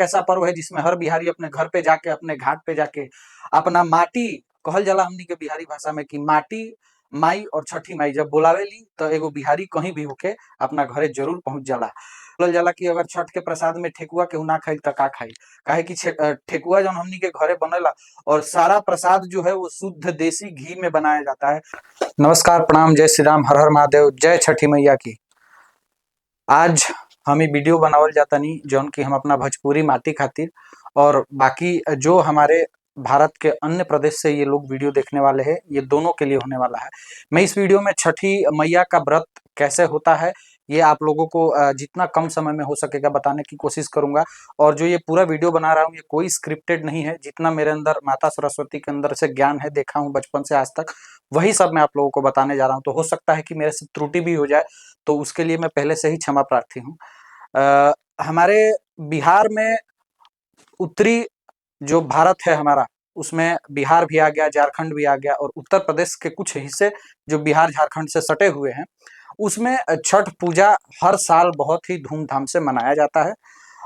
ऐसा पर्व है जिसमें हर बिहारी अपने घर पे जाके, अपने घाट पे जाके अपना माटी, कहल जाला हमनी के बिहारी भाषा में कि माटी माई और छठी माई जब बोलावेली तो एगो बिहारी कहीं भी होके अपना घरे जरूर पहुंच जाला। बोलल जाला कि अगर छठ के प्रसाद में ठेकुआ केहू ना खाई त का खाई, काहे कि ठेकुआ जौन हमनी के घरे बनेला और सारा प्रसाद जो है वो शुद्ध देसी घी में बनाया जाता है। नमस्कार, प्रणाम, जय श्री राम, हर हर महादेव, जय छठी मैया की। आज हम वीडियो बनावल जातानी जौन कि हम अपना भोजपुरी माटी खातिर और बाकी जो हमारे भारत के अन्य प्रदेश से ये लोग वीडियो देखने वाले हैं, ये दोनों के लिए होने वाला है। मैं इस वीडियो में छठी मैया का व्रत कैसे होता है ये आप लोगों को जितना कम समय में हो सकेगा बताने की कोशिश करूंगा। और जो ये पूरा वीडियो बना रहा हूँ ये कोई स्क्रिप्टेड नहीं है, जितना मेरे अंदर माता सरस्वती के अंदर से ज्ञान है, देखा हूँ बचपन से आज तक, वही सब मैं आप लोगों को बताने जा रहा हूँ। तो हो सकता है कि मेरे से त्रुटि भी हो जाए, तो उसके लिए मैं पहले से ही क्षमा प्रार्थी हूँ। हमारे बिहार में उत्तरी जो भारत है हमारा, उसमें बिहार भी आ गया, झारखंड भी आ गया और उत्तर प्रदेश के कुछ हिस्से जो बिहार झारखंड से सटे हुए हैं, उसमें छठ पूजा हर साल बहुत ही धूमधाम से मनाया जाता है।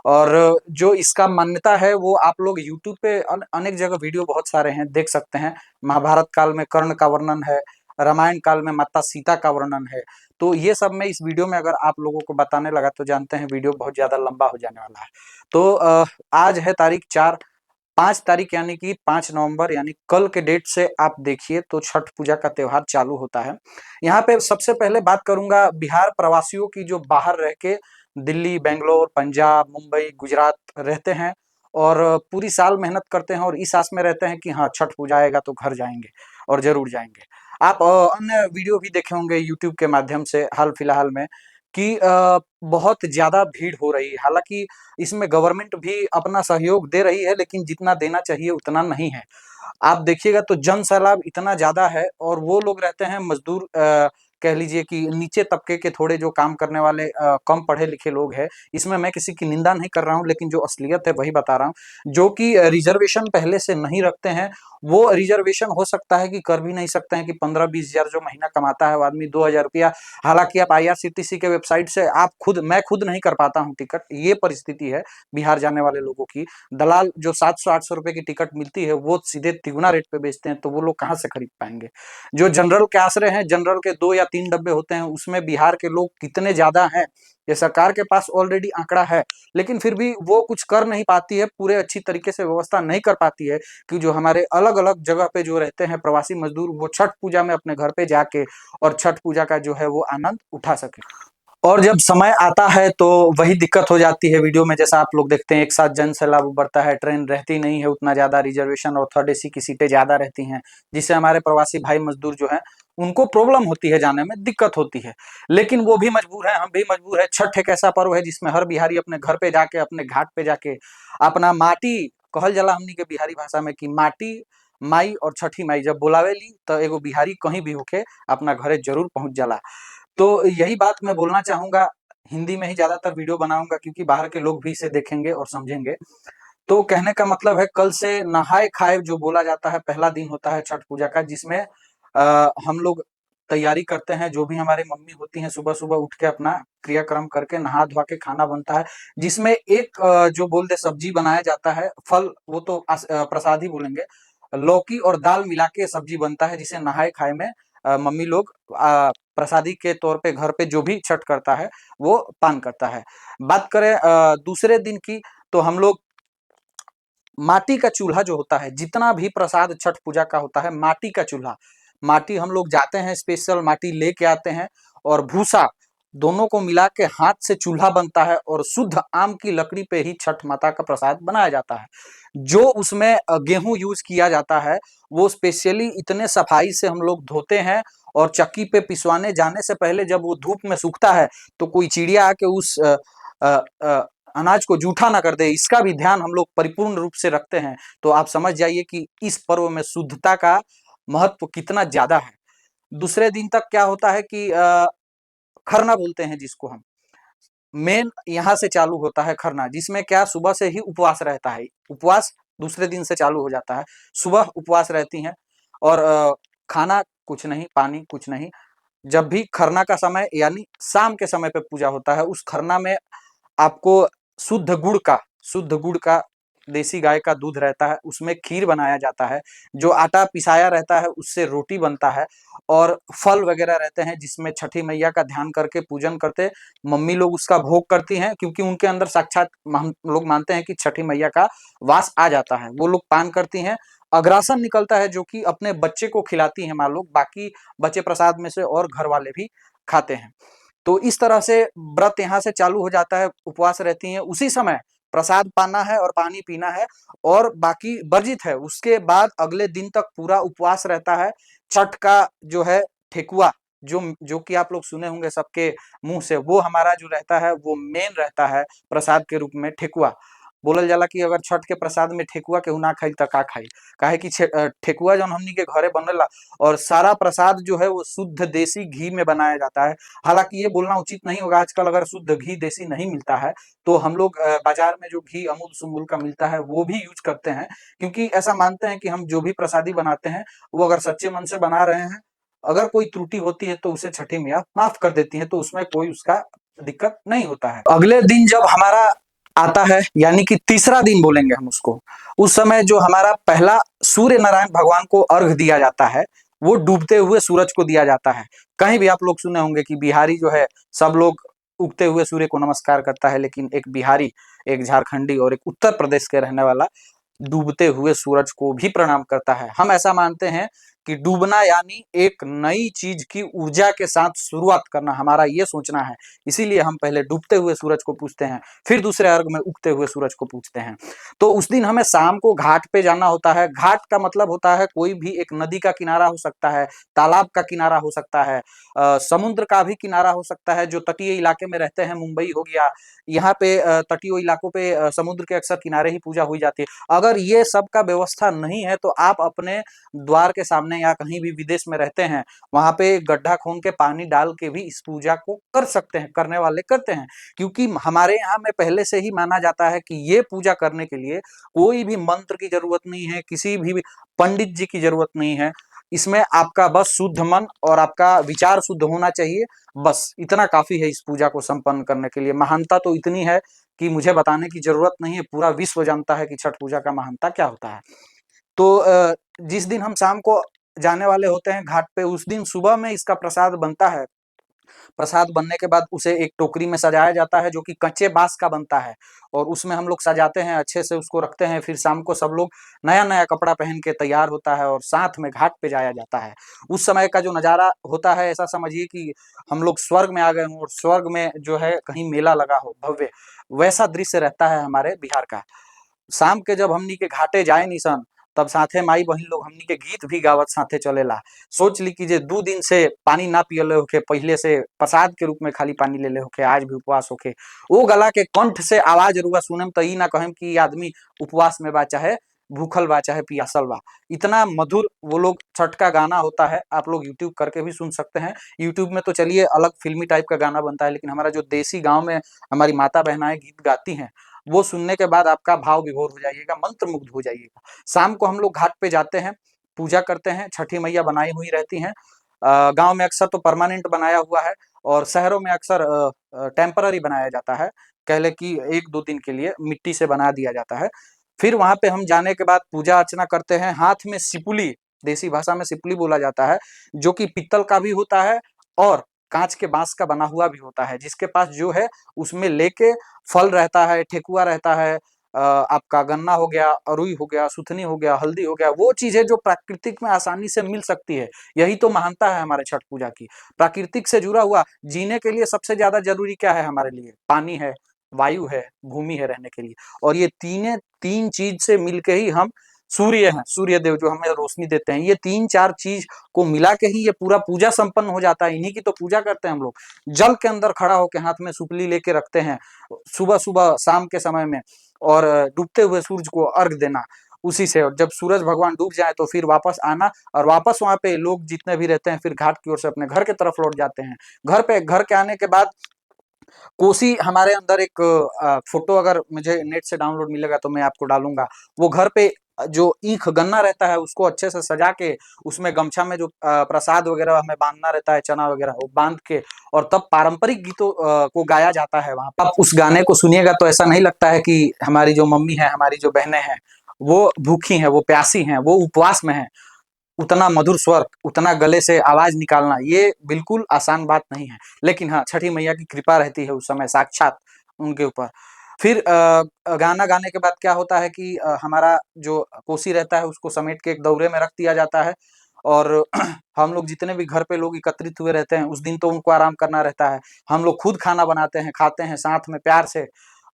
और जो इसका मान्यता है वो आप लोग यूट्यूब पे अनेक जगह वीडियो बहुत सारे हैं, देख सकते हैं। महाभारत काल में कर्ण का वर्णन है, रामायण काल में माता सीता का वर्णन है। तो ये सब मैं इस वीडियो में अगर आप लोगों को बताने लगा तो जानते हैं वीडियो बहुत ज्यादा लंबा हो जाने वाला है। तो आज है तारीख 5 तारीख यानी कि 5 नवंबर, यानी कल के डेट से आप देखिए तो छठ पूजा का त्योहार चालू होता है। यहाँ पे सबसे पहले बात करूंगा बिहार प्रवासियों की, जो बाहर रह के दिल्ली, बेंगलोर, पंजाब, मुंबई, गुजरात रहते हैं और पूरी साल मेहनत करते हैं और इस आस में रहते हैं कि हाँ छठ पूजा आएगा तो घर जाएंगे और जरूर जाएंगे। आप अन्य वीडियो भी देखे होंगे यूट्यूब के माध्यम से हाल फिलहाल में कि बहुत ज्यादा भीड़ हो रही है। हालांकि इसमें गवर्नमेंट भी अपना सहयोग दे रही है, लेकिन जितना देना चाहिए उतना नहीं है। आप देखिएगा तो जन सैलाब इतना ज्यादा है और वो लोग रहते हैं मजदूर, कह लीजिए कि नीचे तबके के, थोड़े जो काम करने वाले कम पढ़े लिखे लोग हैं। इसमें मैं किसी की निंदा नहीं कर रहा हूं, लेकिन जो असलियत है वही बता रहा हूं। जो कि रिजर्वेशन पहले से नहीं रखते हैं, वो रिजर्वेशन हो सकता है कि कर भी नहीं सकते हैं कि 15-20 हजार जो महीना कमाता है वो आदमी 2 हजार रुपया, हालांकि आप IRCTC के वेबसाइट से मैं खुद नहीं कर पाता हूँ टिकट, ये परिस्थिति है बिहार जाने वाले लोगों की। दलाल जो 700-800 रुपए की टिकट मिलती है वो सीधे तिगुना रेट पे बेचते हैं, तो वो लोग कहाँ से खरीद पाएंगे। जो जनरल के आश्रय हैं, जनरल के 2 या 3 डब्बे होते हैं, उसमें बिहार के लोग कितने ज्यादा हैं ये सरकार के पास ऑलरेडी आंकड़ा है, लेकिन फिर भी वो कुछ कर नहीं पाती है, पूरे अच्छी तरीके से व्यवस्था नहीं कर पाती है कि जो हमारे अलग अलग जगह पे जो रहते हैं प्रवासी मजदूर, वो छठ पूजा में अपने घर पे जाके और छठ पूजा का जो है वो आनंद उठा सके। और जब समय आता है तो वही दिक्कत हो जाती है। वीडियो में जैसा आप लोग देखते हैं एक साथ जन सैलाब उभरता है, ट्रेन रहती नहीं है उतना ज्यादा, रिजर्वेशन और थर्ड AC की सीटें ज्यादा रहती हैं, जिससे हमारे प्रवासी भाई मजदूर जो हैं उनको प्रॉब्लम होती है, जाने में दिक्कत होती है। लेकिन वो भी मजबूर है, हम भी मजबूर है। छठ एक ऐसा पर्व है जिसमें हर बिहारी अपने घर पे जाके, अपने घाट पे जाके अपना माटी, कहल जाला हमनी के बिहारी भाषा में कि माटी माई और छठी माई जब बोलावेली तो एगो बिहारी कहीं भी होके अपना घरे जरूर पहुंच जाला। तो यही बात मैं बोलना चाहूंगा। हिंदी में ही ज्यादातर वीडियो बनाऊंगा क्योंकि बाहर के लोग भी इसे देखेंगे और समझेंगे। तो कहने का मतलब है कल से नहाए खाए जो बोला जाता है, पहला दिन होता है छठ पूजा का, जिसमें हम लोग तैयारी करते हैं। जो भी हमारी मम्मी होती हैं सुबह सुबह उठ के अपना क्रियाक्रम करके नहा धोआ के खाना बनता है, जिसमें एक जो बोल दे सब्जी बनाया जाता है, फल वो तो प्रसाद ही बोलेंगे, लौकी और दाल मिला के सब्जी बनता है, जिसे नहाए खाए में मम्मी लोग प्रसादी के तौर पे घर पे जो भी छठ करता है वो पान करता है। बात करें दूसरे दिन की, तो हम लोग माटी का चूल्हा जो होता है, जितना भी प्रसाद छठ पूजा का होता है, माटी का चूल्हा, माटी हम लोग जाते हैं स्पेशल माटी लेके आते हैं और भूसा दोनों को मिला के हाथ से चूल्हा बनता है और शुद्ध आम की लकड़ी पे ही छठ माता का प्रसाद बनाया जाता है। जो उसमें गेहूं यूज किया जाता है वो स्पेशली इतने सफाई से हम लोग धोते हैं और चक्की पे पिसवाने जाने से पहले जब वो धूप में सूखता है तो कोई चिड़िया आके उस अनाज को जूठा ना कर दे, इसका भी ध्यान हम लोग परिपूर्ण रूप से रखते हैं। तो आप समझ जाइए कि इस पर्व में शुद्धता का महत्व कितना ज्यादा है। दूसरे दिन तक क्या होता है कि खरना बोलते हैं जिसको हम, मेन यहाँ से चालू होता है खरना, जिसमें क्या सुबह से ही उपवास रहता है। उपवास दूसरे दिन से चालू हो जाता है, सुबह उपवास रहती हैं और खाना कुछ नहीं, पानी कुछ नहीं। जब भी खरना का समय यानी शाम के समय पे पूजा होता है, उस खरना में आपको शुद्ध गुड़ का, शुद्ध गुड़ का, देसी गाय का दूध रहता है, उसमें खीर बनाया जाता है। जो आटा पिसाया रहता है उससे रोटी बनता है, और फल वगैरह रहते हैं जिसमें छठी मैया का ध्यान करके पूजन करते मम्मी लोग उसका भोग करती हैं, क्योंकि उनके अंदर साक्षात हम लोग मानते हैं कि छठी मैया का वास आ जाता है। वो लोग पान करती हैं, अग्रासन निकलता है जो कि अपने बच्चे को खिलाती हैं माँ लोग, बाकी बचे प्रसाद में से और घर वाले भी खाते हैं। तो इस तरह से व्रत यहाँ से चालू हो जाता है, उपवास रहती हैं। उसी समय प्रसाद पाना है और पानी पीना है, और बाकी वर्जित है। उसके बाद अगले दिन तक पूरा उपवास रहता है। छठ का जो है ठेकुआ, जो कि आप लोग सुने होंगे सबके मुंह से, वो हमारा जो रहता है वो मेन रहता है प्रसाद के रूप में ठेकुआ। बोलल जाला कि अगर छठ के प्रसाद में ठेकुआ केहू ना खाई त का खाई, काहे कि ठेकुआ जौन हमनी के घरे बनेला, और सारा प्रसाद जो है वो शुद्ध देसी घी में बनाया जाता है। हालांकि ये बोलना उचित नहीं होगा, आजकल अगर शुद्ध घी देसी नहीं मिलता है तो हम लोग बाजार में जो घी अमूल सुमूल का मिलता है वो भी यूज करते हैं, क्योंकि ऐसा मानते हैं कि हम जो भी प्रसादी बनाते हैं वो अगर सच्चे मन से बना रहे हैं, अगर कोई त्रुटि होती है तो उसे छठी मैया माफ कर देती है, तो उसमें कोई उसका दिक्कत नहीं होता है। अगले दिन जब हमारा आता है, यानी कि तीसरा दिन बोलेंगे हम उसको, उस समय जो हमारा पहला सूर्य नारायण भगवान को अर्घ दिया जाता है, वो डूबते हुए सूरज को दिया जाता है। कहीं भी आप लोग सुने होंगे कि बिहारी जो है सब लोग उगते हुए सूर्य को नमस्कार करता है, लेकिन एक बिहारी, एक झारखंडी और एक उत्तर प्रदेश के रहने वाला डूबते हुए सूरज को भी प्रणाम करता है। हम ऐसा मानते हैं कि डूबना यानी एक नई चीज की ऊर्जा के साथ शुरुआत करना, हमारा ये सोचना है। इसीलिए हम पहले डूबते हुए सूरज को पूजते हैं, फिर दूसरे अर्घ में उगते हुए सूरज को पूजते हैं। तो उस दिन हमें शाम को घाट पे जाना होता है। घाट का मतलब होता है कोई भी एक नदी का किनारा हो सकता है, तालाब का किनारा हो सकता है, समुद्र का भी किनारा हो सकता है। जो तटीय इलाके में रहते हैं, मुंबई हो गया, यहाँ पे तटीय इलाकों पे समुद्र के अक्सर किनारे ही पूजा हुई जाती है। अगर ये सब का व्यवस्था नहीं है तो आप अपने द्वार के सामने या कहीं भी विदेश में रहते हैं, वहां पे गड्ढा खोन के पानी डाल के भी इस पूजा को कर सकते हैं, करने वाले करते हैं। क्योंकि हमारे यहाँ में पहले से ही माना जाता है कि ये पूजा करने के लिए कोई भी मंत्र की जरूरत नहीं है, किसी भी पंडित जी की जरूरत नहीं है। इसमें आपका बस शुद्ध मन और आपका विचार शुद्ध होना चाहिए, बस इतना काफी है इस पूजा को संपन्न करने के लिए। महानता तो इतनी है कि मुझे बताने की जरूरत नहीं है, पूरा विश्व जानता है कि छठ पूजा का महानता क्या होता है। तो जिस दिन हम शाम को जाने वाले होते हैं घाट पे, उस दिन सुबह में इसका प्रसाद बनता है। प्रसाद बनने के बाद उसे एक टोकरी में सजाया जाता है जो कि कच्चे बांस का बनता है, और उसमें हम लोग सजाते हैं, अच्छे से उसको रखते हैं। फिर शाम को सब लोग नया नया कपड़ा पहन के तैयार होता है और साथ में घाट पे जाया जाता है। उस समय का जो नज़ारा होता है, ऐसा समझिए कि हम लोग स्वर्ग में आ गए हों, और स्वर्ग में जो है कहीं मेला लगा हो भव्य, वैसा दृश्य रहता है हमारे बिहार का। शाम के जब हमनी के घाटे जाए निसन, तब साथे माई बहिन लोग हमनी के गीत भी गावत साथे चलेला। सोच ली कि जे 2 दिन से पानी ना पियले होके, पहले से प्रसाद के रूप में खाली पानी लेले होके, आज भी उपवास होके, वो गला के कंठ से आवाज रुआ सुनम त ई ना कहम कि ई आदमी उपवास में बा, चाहे भूखल बा, चाहे पियासल बा। इतना मधुर वो लोग छठ का गाना होता है, आप लोग यूट्यूब करके भी सुन सकते हैं। यूट्यूब में तो चलिए अलग फिल्मी टाइप का गाना बनता है, लेकिन हमारा जो देसी गांव में हमारी माता बहनाएं गीत गाती हैं, वो सुनने के बाद आपका भाव विभोर हो जाइएगा, मंत्र मुग्ध हो जाइएगा। शाम को हम लोग घाट पे जाते हैं, पूजा करते हैं। छठी मैया बनाई हुई रहती हैं। गांव में अक्सर तो परमानेंट बनाया हुआ है, और शहरों में अक्सर टेम्पररी बनाया जाता है, कह ले कि 1-2 दिन के लिए मिट्टी से बना दिया जाता है। फिर वहां पे हम जाने के बाद पूजा अर्चना करते हैं। हाथ में सिपुली, देसी भाषा में सिपुली बोला जाता है, जो कि पित्तल का भी होता है और कांच के बांस का बना हुआ भी होता है। जिसके पास जो है उसमें लेके फल रहता है, ठेकुआ रहता है, आपका गन्ना हो गया, अरुई हो गया, सुथनी हो गया, हल्दी हो गया, वो चीजें जो प्राकृतिक में आसानी से मिल सकती है। यही तो महानता है हमारे छठ पूजा की, प्राकृतिक से जुड़ा हुआ। जीने के लिए सबसे ज्यादा जरूरी क्या है हमारे लिए? पानी है, वायु है, भूमि है रहने के लिए, और ये तीन चीज से मिलके ही हम सूर्य हैं, सूर्य देव जो हमें रोशनी देते हैं। ये 3-4 चीज को मिला के ही ये पूरा पूजा संपन्न हो जाता है। इन्हीं की तो पूजा करते हैं हम लोग। जल के अंदर खड़ा होकर हाथ में सुपली लेके रखते हैं सुबह सुबह शाम के समय में, और डूबते हुए सूरज को अर्घ देना उसी से। और जब सूरज भगवान डूब जाए तो फिर वापस आना, और वापस वहां पे लोग जितने भी रहते हैं फिर घाट की ओर से अपने घर के तरफ लौट जाते हैं। घर के आने के बाद कोसी, हमारे अंदर एक फोटो अगर मुझे नेट से डाउनलोड मिलेगा तो मैं आपको डालूंगा। वो घर पे जो ईख गन्ना रहता है उसको अच्छे से सजा के उसमें गमछा में जो प्रसाद वगैरह हमें बांधना रहता है, चना वगैरह वो बांध के, और तब पारंपरिक गीतों को गाया जाता है वहां पर। आप उस गाने को सुनिएगा तो ऐसा नहीं लगता है कि हमारी जो मम्मी है, हमारी जो बहनें हैं वो भूखी हैं, वो प्यासी हैं, वो उपवास में हैं। उतना मधुर स्वर, उतना गले से आवाज निकालना ये बिल्कुल आसान बात नहीं है। लेकिन हाँ, छठी मैया की कृपा रहती है उस समय साक्षात उनके ऊपर। फिर गाना गाने के बाद क्या होता है कि हमारा जो कोसी रहता है उसको समेट के एक दउरे में रख दिया जाता है, और हम लोग जितने भी घर पे लोग एकत्रित हुए रहते हैं उस दिन तो उनको आराम करना रहता है। हम लोग खुद खाना बनाते हैं, खाते हैं साथ में प्यार से,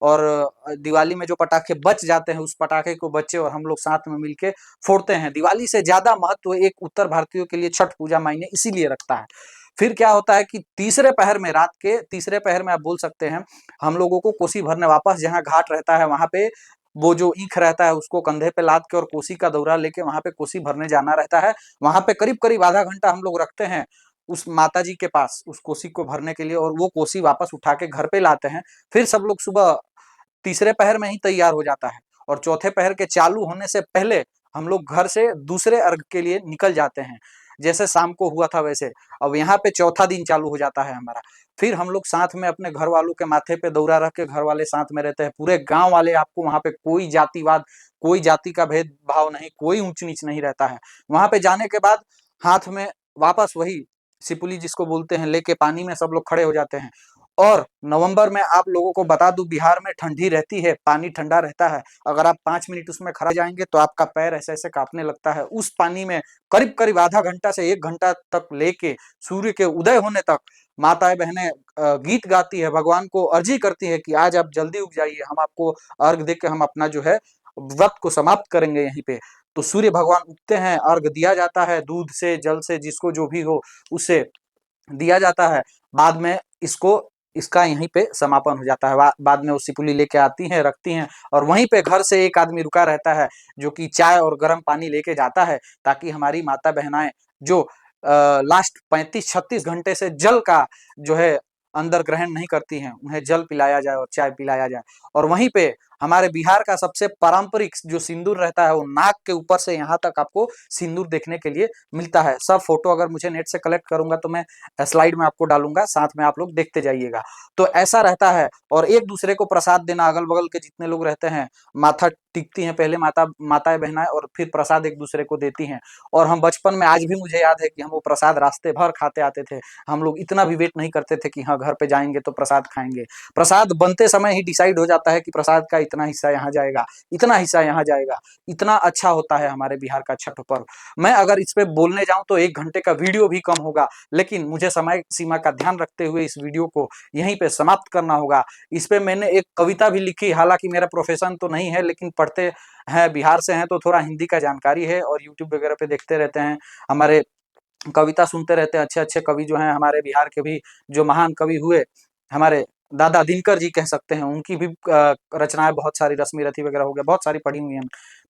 और दिवाली में जो पटाखे बच जाते हैं उस पटाखे को बच्चे और हम लोग साथ में मिलके फोड़ते हैं। दिवाली से ज्यादा महत्व एक उत्तर भारतीयों के लिए छठ पूजा मायने इसीलिए रखता है। फिर क्या होता है कि तीसरे पहर में, रात के तीसरे पहर में आप बोल सकते हैं, हम लोगों को कोसी भरने वापस जहाँ घाट रहता है वहां पे वो जो ईख रहता है उसको कंधे पे लाद के और कोसी का दौरा लेके वहां पे कोसी भरने जाना रहता है। वहां पे करीब करीब आधा घंटा हम लोग रखते हैं उस माता जी के पास उस कोसी को भरने के लिए, और वो कोसी वापस उठा के घर पे लाते हैं। फिर सब लोग सुबह तीसरे पहर में ही तैयार हो जाता है, और चौथे पहर के चालू होने से पहले हम लोग घर से दूसरे अर्घ के लिए निकल जाते हैं। जैसे शाम को हुआ था वैसे अब यहाँ पे चौथा दिन चालू हो जाता है हमारा। फिर हम लोग साथ में अपने घर वालों के माथे पे दौरा रख के घर वाले साथ में रहते हैं, पूरे गांव वाले, आपको वहां पे कोई जातिवाद, कोई जाति का भेदभाव नहीं, कोई ऊंच नीच नहीं रहता है। वहां पे जाने के बाद हाथ में वापस वही सिपुली जिसको बोलते हैं लेके पानी में सब लोग खड़े हो जाते हैं। और नवंबर में आप लोगों को बता दूं बिहार में ठंडी रहती है, पानी ठंडा रहता है। अगर आप 5 मिनट उसमें खड़ा जाएंगे तो आपका पैर ऐसे ऐसे कांपने लगता है। उस पानी में करीब करीब आधा घंटा से 1 घंटा तक लेके सूर्य के उदय होने तक माताएं बहनें गीत गाती है, भगवान को अर्जी करती है कि आज आप जल्दी उग जाइए, हम आपको अर्घ दे के हम अपना जो है व्रत को समाप्त करेंगे यहीं पे। तो सूर्य भगवान उगते हैं, अर्घ दिया जाता है, दूध से जल से जिसको जो भी हो उससे दिया जाता है। बाद में इसको इसका यहीं पे समापन हो जाता है। बाद में वो सिपुली लेके आती हैं, रखती हैं, और वहीं पे घर से एक आदमी रुका रहता है जो कि चाय और गर्म पानी लेके जाता है, ताकि हमारी माता बहनाएं जो लास्ट 35-36 घंटे से जल का जो है अंदर ग्रहण नहीं करती हैं उन्हें जल पिलाया जाए और चाय पिलाया जाए। और वहीं पे हमारे बिहार का सबसे पारंपरिक जो सिंदूर रहता है वो नाक के ऊपर से यहाँ तक आपको सिंदूर देखने के लिए मिलता है। सब फोटो अगर मुझे नेट से कलेक्ट करूंगा तो मैं स्लाइड में आपको डालूंगा, साथ में आप लोग देखते जाइएगा। तो ऐसा रहता है, और एक दूसरे को प्रसाद देना, अगल बगल के जितने लोग रहते हैं माथा टिकती हैं पहले माताएं बहनाएं, और फिर प्रसाद एक दूसरे को देती हैं। और हम बचपन में आज भी मुझे याद है कि हम वो प्रसाद रास्ते भर खाते आते थे। हम लोग इतना भी वेट नहीं करते थे कि हाँ घर पे जाएंगे तो प्रसाद खाएंगे। प्रसाद बनते समय ही डिसाइड हो जाता है कि प्रसाद का इतना हिस्सा यहाँ जाएगा, इतना हिस्सा यहाँ जाएगा। इतना अच्छा होता है हमारे बिहार का छठ पर्व। मैं अगर इस पे बोलने जाऊं तो 1 घंटे का वीडियो भी कम होगा, लेकिन मुझे समय सीमा का ध्यान रखते हुए इस वीडियो को यहीं पे समाप्त करना होगा। इस पे मैंने एक कविता भी लिखी, हालांकि मेरा प्रोफेशन तो नहीं है, लेकिन पढ़ते हैं, बिहार से हैं तो थोड़ा हिंदी का जानकारी है, और यूट्यूब वगैरह पे देखते रहते हैं, हमारे कविता सुनते रहते हैं। अच्छे अच्छे कवि जो हैं हमारे बिहार के भी, जो महान कवि हुए, हमारे दादा दिनकर जी कह सकते हैं, उनकी भी रचनाएं बहुत सारी, रश्मि रथी वगैरह हो गया, बहुत सारी पढ़ी हुई हैं।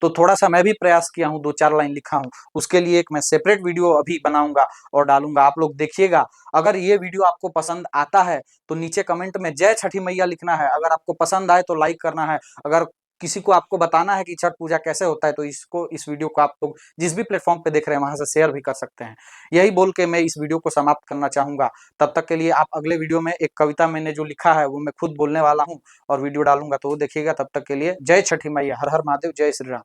तो थोड़ा सा मैं भी प्रयास किया हूँ, 2-4 लाइन लिखा हूँ। उसके लिए एक मैं सेपरेट वीडियो अभी बनाऊंगा और डालूंगा, आप लोग देखिएगा। अगर ये वीडियो आपको पसंद आता है तो नीचे कमेंट में जय छठी मैया लिखना है। अगर आपको पसंद आए तो लाइक करना है। अगर किसी को आपको बताना है कि छठ पूजा कैसे होता है तो इस वीडियो को आप लोग जिस भी प्लेटफॉर्म पे देख रहे हैं वहां से शेयर भी कर सकते हैं। यही बोल के मैं इस वीडियो को समाप्त करना चाहूंगा। तब तक के लिए आप अगले वीडियो में एक कविता मैंने जो लिखा है वो मैं खुद बोलने वाला हूँ और वीडियो डालूंगा, तो वो देखिएगा। तब तक के लिए जय छठी मैया, हर हर महादेव, जय श्री राम।